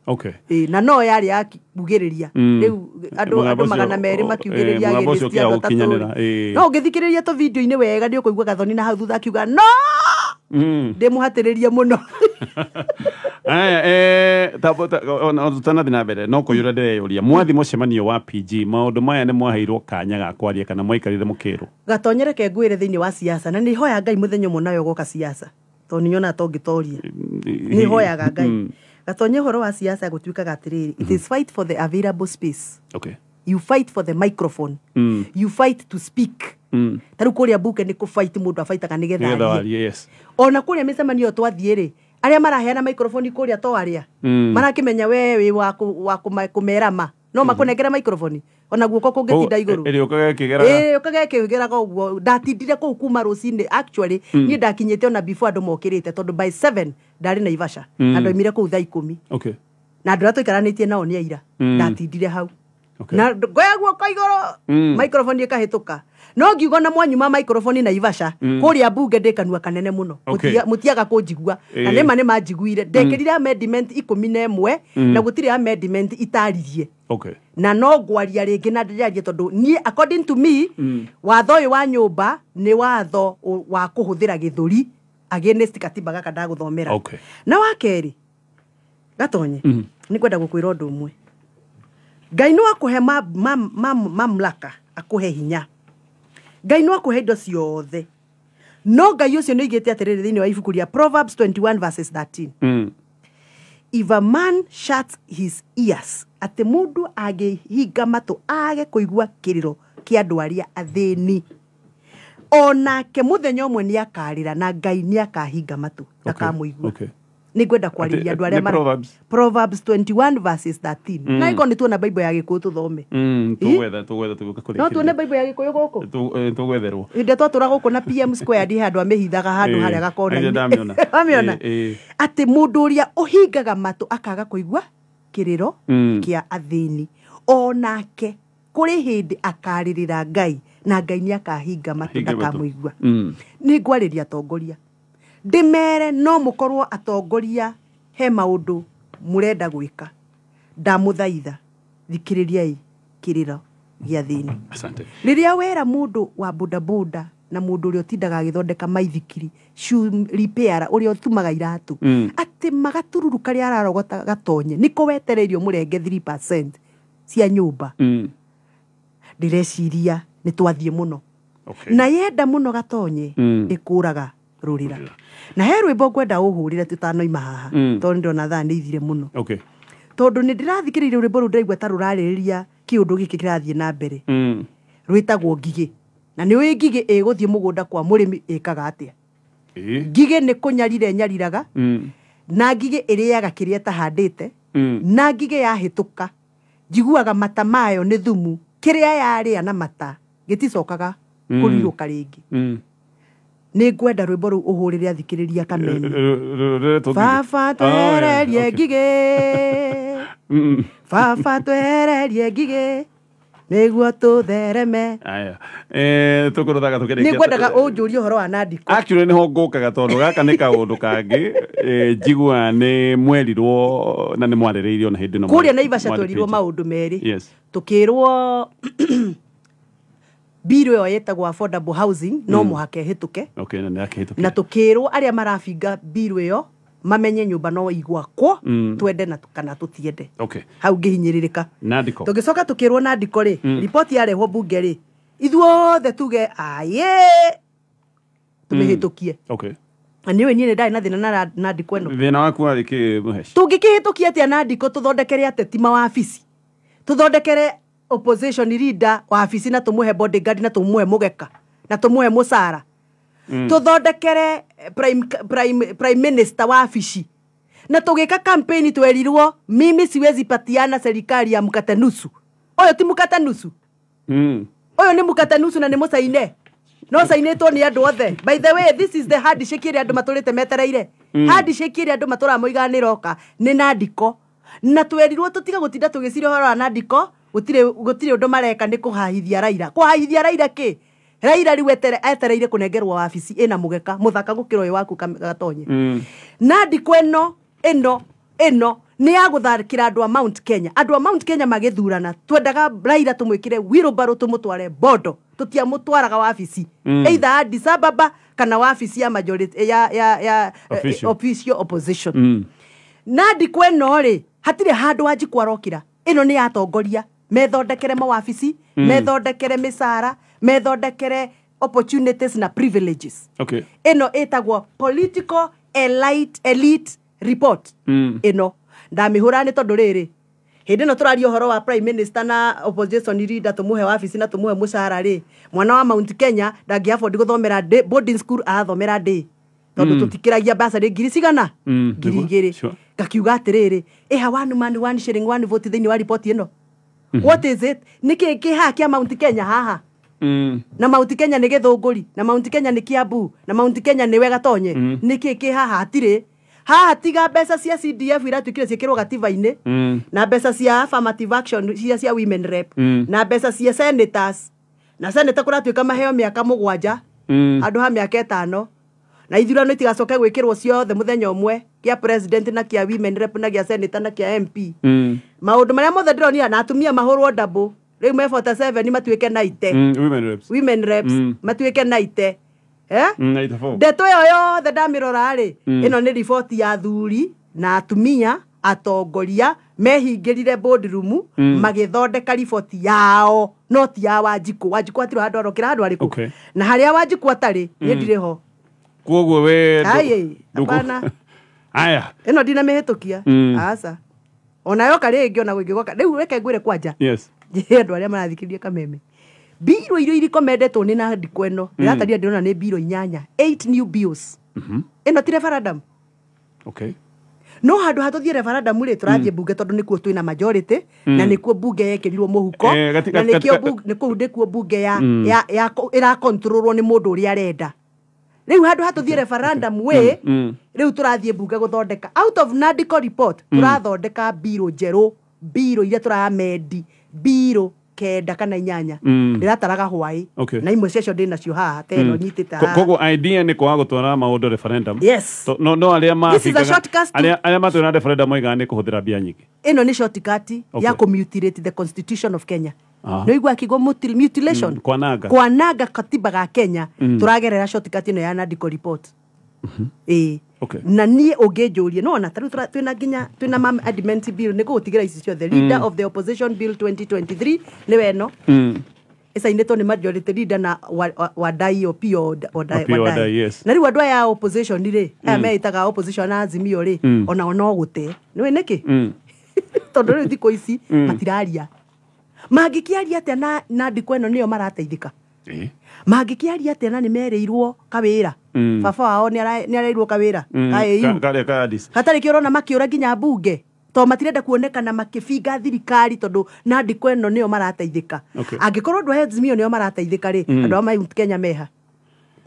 na no yari ya bugiriria riu andu magana meri makiugiriria agiristi andu atatu no ngithikiriria to video-ini wega ni ukuigua Gathoni na hau thutha akiuga no ndimuhatiriria muno tanathi na mbere no kuyura ndireyuria mwathi mucemanio wa PG maundu maya ni mwaheirwo kanya ga kwaria kana mwaikarire mukiru gatonyereke ngwire thiini wa siasa na ni hoya Ngai muthenya umwe nayo goka siasa to niona tongitoria ni hoyaga Ngai gatonye horo wa siasa gutuika gatiriri it is fight for the available space you fight for the microphone you fight to speak taru kuria buke ni ku fight mundu afaitaga ni getha yes ona kuria micemanio twathiire aria maraheana microphone kuria to aria marakimenya wewe wa kumerama no makunengera microphone ona guoko kungitinda iguru ukagekigeraga uguo ndatindire kuu kuma rucini actually ni ndakinyite ona before andu mokirite tondu by 7 ndari Naivasha andu imire kuu thaa 10 na andu atuikaranitie nao ni aira ndatindire hau na ngoya guoko iguru microphone ikahituka no ngiugo na mwanyuma microphone Naivasha kuria bunge ndikanua kanene muno mutiaga kunjigua na nema ni manjiguire ndekirire amendment 11 na gutire amendment itaririe na no ngwaria ringi na ndirarie tondu ni according to me watho uyu wa nyumba ni watho wa kuhuthira githuri against katiba gaka ndaguthomera na wakeri gatonye ni kwenda gukwira undu umwe Ngai no akuhe mamlaka akuhe hinya Ngai no akuhe indo ciothe no Ngai ucio no igite atiriri thiini wa ibuku ria Proverbs 21 verses 13 if a man shuts his ears ati mundu agihinga matu age kuigua kiriro kia andu aria athini ona ke muthenya umwe ni akarira na Ngai ni akahinga matu ndakamuigua nĩngwenda kwarĩria andũ arĩa Proverbs 21 verses 13 na iko nĩ tuona Bible ya Gĩkũyũ tũthome tũgwetha tũgũka kũrĩkĩrĩria no tuone Bible ya Gĩkũyũ gũkũ tũgwetherwo inde twatũra gũkũ na PM Square ndi handũ amĩhithaga handũ harĩa gakona wamiona atĩ mũndũ ũrĩa ũhingaga matũ akaga kũigua kĩrĩro kĩa athĩni onake kũrĩ hĩndĩ akarĩrĩra Ngai na Ngai nĩ akahinga matũ ndakamũigua nĩ ngwarĩria atongoria ndĩmere no mũkorwo atongoria he maũndũ mũrenda gwĩka ndamũthaitha thikĩrĩriai kĩrĩro gĩa thĩni rĩrĩa wera mũndũ wa bodaboda na mũndũ ũrĩa ũtindaga agĩthondeka maithikiri shoe repairer ũrĩa ũtumaga iratũ atĩ magatururu karĩa ararogota gatonye nĩko wetereirio mũrenge 3% cia nyũmba ndĩreciria nĩ twathiĩ mũno na yenda mũno gatonye ĩkũraga rũrĩra na he rwĩmbo ngwenda ũhũrĩre tũtanoima haha tondũ ndona thaa nĩ ithire mũno tondũ nĩ ndĩrathikĩrĩirie rwĩmbo rũu ndĩraigua ta rũrarĩrĩria kĩũndũ gĩkĩ kĩrathiĩ na mbere rwĩtagwo ngigĩ na nĩ ũĩ ngigĩ ĩgũthiĩ mũgũnda kwa mũrĩmi ĩkaga atĩa ngigĩ nĩ kũnyarira nyariraga na ngigĩ ĩrĩaga kĩrĩa tahandĩte na ngigĩ yahĩtũka njiguaga mata mayo nĩ thumu kĩrĩa yarĩa na mata gĩticokaga kũrirũka rĩngĩ nĩ ngwenda rwĩmbo rũu ũhũrĩre athikĩrĩria kameni baba twehererie ngigĩ baba twehererie ngigĩ nĩguo tũthereme tũkũrũthaga tũkĩrĩkia nĩ ngwendaga ũnjũrie ũhoro wa Nandiko actually nĩho ngũkaga tondũ gaka nĩ kaũndũ kangĩ njigua nĩ mwerirwo na nĩ mwarĩrĩirio na hĩndĩ ĩno kũrĩa Naivasha twerirwo maũndũ merĩ tũkĩrwo biro ĩyo yetagwo affordable housing no mũhaka ĩhĩtũke na tũkĩrwo arĩa marabinga biro ĩyo mamenye nyũmba no igwakwo twende na kana tũtiende hau ngĩhinyĩrĩrĩka tũgĩcoka tũkĩrwo Nandiko rĩ ripoti yarehwo bunge rĩ ithuothe tuge ayĩ tũmĩhĩtũkie na nĩ ũĩ niĩ nĩ ndarĩ na thĩna na Nandiko ĩno thĩna waku warĩ kĩ Mũheci tũngĩkĩhĩtũkia atĩa Nandiko tũthondekere ateti mawabici tũthondekere opposition leader wa wabici na tũmũhe bodyguard na tũmũhe mũgeka na tũmũhe mũcara tũthondekere prime minister wa wabici na tũgĩka campaign twerirwo mimi siwezi patiana serikali ya mkate nusu ũyũ ti mkate nusu ũyũ nĩ mkate nusu na nĩ mũcaine no cainĩtwo nĩ andũ othe by the way this is the handshake ĩrĩa andũ matũrĩte metereire handshake ĩrĩa andũ matũra moigaga nĩ roka nĩ Nandiko na twerirwo tũtiga gũtinda tũgĩciria ũhoro wa Nandiko gũtirĩ ũndũ mareka nĩ kũhahithia Raila kĩ Raila rĩu etereire kũnengerwo wabici ĩna mũgeka mũthaka gũkĩra ũyũ waku gatonye Nandiko ĩno nĩ ya gũthakĩra andũ a Mount Kenya magĩthurana twendaga Raila tũmwĩkĩre wheelbarrow tũmũtware Bondo tũtiamũtwaraga wabici either Addis Ababa kana wabici ya majority ya official opposition Nandiko ĩno rĩ hatirĩ handũ Wanjiku arokĩra ĩno nĩ yatongoria methondekere mawabici methondekere mĩcara methondekere opportunities na privileges ĩno ĩtagwo political elite report ĩno ndamĩhũra nĩ tondũ rĩrĩ hĩndĩ ĩno tũraria ũhoro wa prime minister na opposition leader tũmũhe wabici na tũmũhe mũcara rĩ mwana wa Mount Kenya ndangĩabondi gũthomera boarding school arathomera day tondũ tũtikĩragia basarĩ ngiri cigana ngiri igĩrĩ ngakiuga atĩrĩrĩ ĩha one shilling one vote thĩinĩ wa report ĩno what is it nĩkĩ kĩhaha kĩa Mount Kenya haha na Mount Kenya nĩ Gĩthũngũri na Mount Kenya nĩ Kiambu na Mount Kenya nĩ Gatonye nĩkĩ kĩhaha hatirĩ haha tiga mbeca cia CDF iratuĩkire ciĩkĩrwo gatiba-inĩ na mbeca cia affirmative action cia women rep na mbeca cia senators na senator kũratuĩka maheo mĩaka 7 andũ ha mĩaka 5 na ithurano itigacoke gwĩkĩrwo ciothe mũthenya ũmwe kĩa president na kĩa women rep na kĩa senator na kĩa MP maũndũ marĩa mothe ndĩronira na atumia mahũrwo double rĩu me 47 matuĩke 90 women reps matuĩke 90 ndeto ĩyo yothe ndamĩrora rĩ ĩno nĩ riboti ya thuri na atumia atongoria mehingĩrire boardroom magĩthondeka riboti yao no ti ya Wanjiku hatirĩ handũ arokĩra handũ arĩkũ na harĩa Wanjiku atarĩ niĩ ndirĩ ho kuoguo we hapana aya ĩno ndinamĩhĩtũkia aca ona yoka rĩngĩ ona gũngĩgoka rĩu reke ngwĩre kwanja andũ arĩa marathikĩrĩria kameme biro iria irikomendetwo nĩ Nandiko ĩno ndĩrataria ndĩrona nĩ biro 8 new bills ĩno ti referendum no handu hatuthie referendum ri turathie bunge tondu nikuo twina majority na nikuo bunge yekirirwo muhuko na nikuo ndikuo bunge ya ira controlwo ni mundu uri arenda riu handu hatuthie referendum we riu turathie bunge guthondeka out of NADCO report turathondeka biro njeru biro iria turamendi biro kenda kana inyanya ndirataraga hwai na imwe cio ndinacio haha teno nyitite haha kogo idea ni kwa gutwara maundu referendum yes no aria aria matwira referendum igane kuhuthira bia nyingi ino ni shortcut ya mutilate the constitution of Kenya no igwa kigo mutilation kwanaga katiba ga Kenya turagerera shortcut ino ya NADCO report na nie ogejorie no na twina nginya twina amendment bill ni gutigira icio the leader of the opposition bill 2023 ni weno esa ineto ni majority leader na wadai opio yes na riu andu ya opposition ni ri meitaga opposition na Azimio ri ona no gute ni we niki tondu riu thiko ici matiraria magikiaria atia na NADCO eno niyo marateithika magikiaria atia na ni mereirwo kawira baba wao ni areirwo kawira hatari kiorona makiura nginya bunge to matirenda kuonekana makibinga thirikari tondu NADCO eno niyo marateithika angikorwo andu Azimio niyo marateithika ri andu a Kenya meha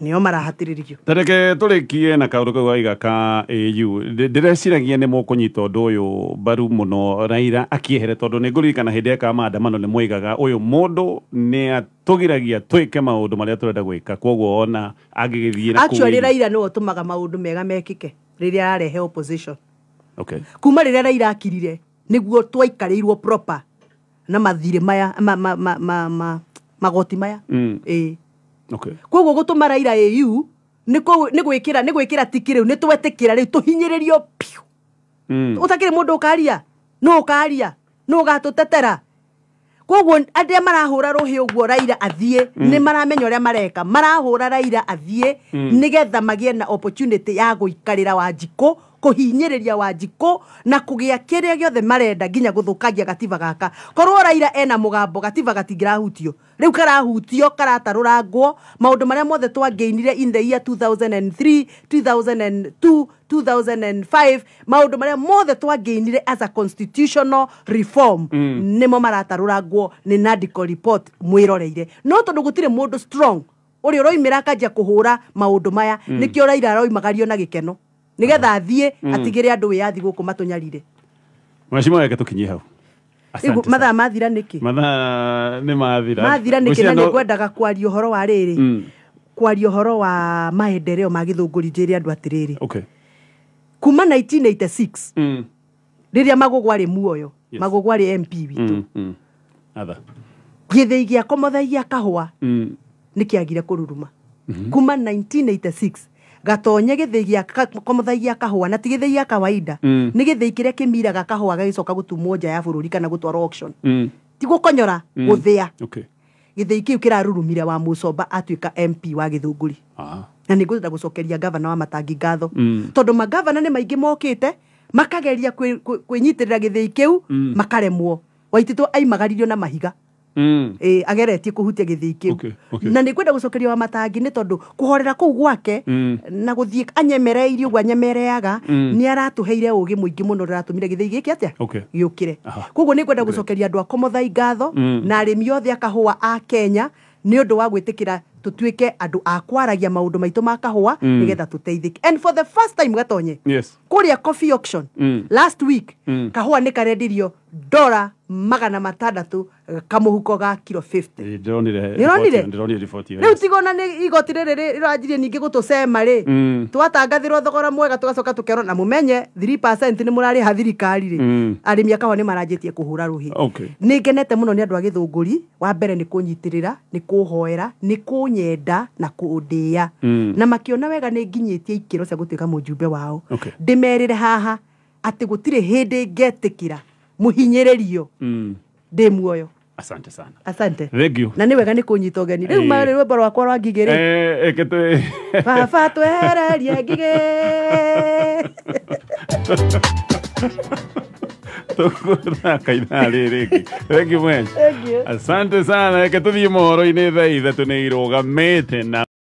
niyo marahatiririo tareke turikie na kaundu kau aiga ka AU ndireciragia ni mukunyita undu uyu baru muno Raila akiehere tondu ni ngurikana hindi eka maandamano ni mwigaga uyu mundu ni atugiragia twike maundu maria turenda gwika koguo ona agigithie na actually Raila no otumaga maundu mega mekike riria arehe opposition kuma riria Raila akirire niguo twaikarirwo proper na mathire maya magoti maya koguo gutuma Raila AU ni gwikira tikiriu ni twetikira riu tuhinyiririo piu utakire mundu ukaria no gatutetera koguo andia marahura ruhi uguo Raila athie ni maramenya uria mareka marahura Raila athie nigetha magie na opportunity ya guikarira Wanjiku kuhinyiriria Wanjiku na kugia kiria giothe marenda nginya guthukagia gatiba gaka korwo Raila ena mugambo gatiba gatingirahutio riu karahutio karatarurangwo maundu maria mothe twangeinire in the year 2003 2002 2005 maundu maria mothe twangeinire as a constitutional reform nimo maratarurangwo ni NADCO report mwiroreire no tondu gutire mundu strong uri roimira kajia kuhura maundu maya nikio Raila roimagario na gikeno nigetha athie atigire andu wiathi guku matunyarire mashimo yake tukinyie hau mathaa mathira niki ni mathira niki na nigwendaga kwaria uhoro wa riri kwaria uhoro wa maendeleo ma githunguri njiri andu atiriri kuma 1986 riria magugwari muoyo magugwari MP witu githei gia komothagia kahua nikiagire kururuma kuma 1986 gatonye githei gia komothagia kahua na tigithei ya kawaida ni githei kiria kimiraga kahua gagicoka gutumwo nja ya bururi kana gutwara auction ti gukonyora guthia githei kiu kirarurumire wa Mucomba atuika MP wa githunguri na nigutha gucokeria governor wa Matangi ngatho tondu magavana ni maingi mokite makageria kwinyitirira githei kiu makaremwo Waititu aimagaririo na mahiga ageretie kuhutia githii kiu na nikwenda gucokeria wa Matangi ni tondu kuhorera kuu gwake na guthie anyemereirio gwa nyemereaga ni aratuheire ugi muingi muno ratumire githii giki atia giukire koguo nikwenda gucokeria andu akomothai ngatho na arimi othe akahua a Kenya ni undu wa gwitikira tutuike andu akwaragia maundu maitu ma kahua nigetha tuteithike and for the first time gatonye kuria coffee auction last week kahua ni karendirio $600 kamuhuko ga kilo 50 ndironire report riu tigona ni igoti riri rirajirie ningi gutucema ri twatangathirwo thogora mwega tugacoka tukero na mumenye 3% ni murari ha thirikari ri arimi akahua ni maranjitie kuhura ruhi ni ngenete muno ni andu a githunguri wa mbere ni kunyitirira ni kuhoera ni kunyenda na kundia na makiona wega ni nginyitie ikiro cia gutuika mujumbe wao ndimerire haha ati gutire hindi ngetikira muhinyiririo ndi muoyo asante sana asante thank you na ni wega ni kunyita ugeni riu mari rwimbo rwakwa rwa ngigiri ekete baba twehererie ngigi tukuna kaina riri thank you much asante sana eketuthie mohoro-ini thaa ithatũ nĩ irugamĩte na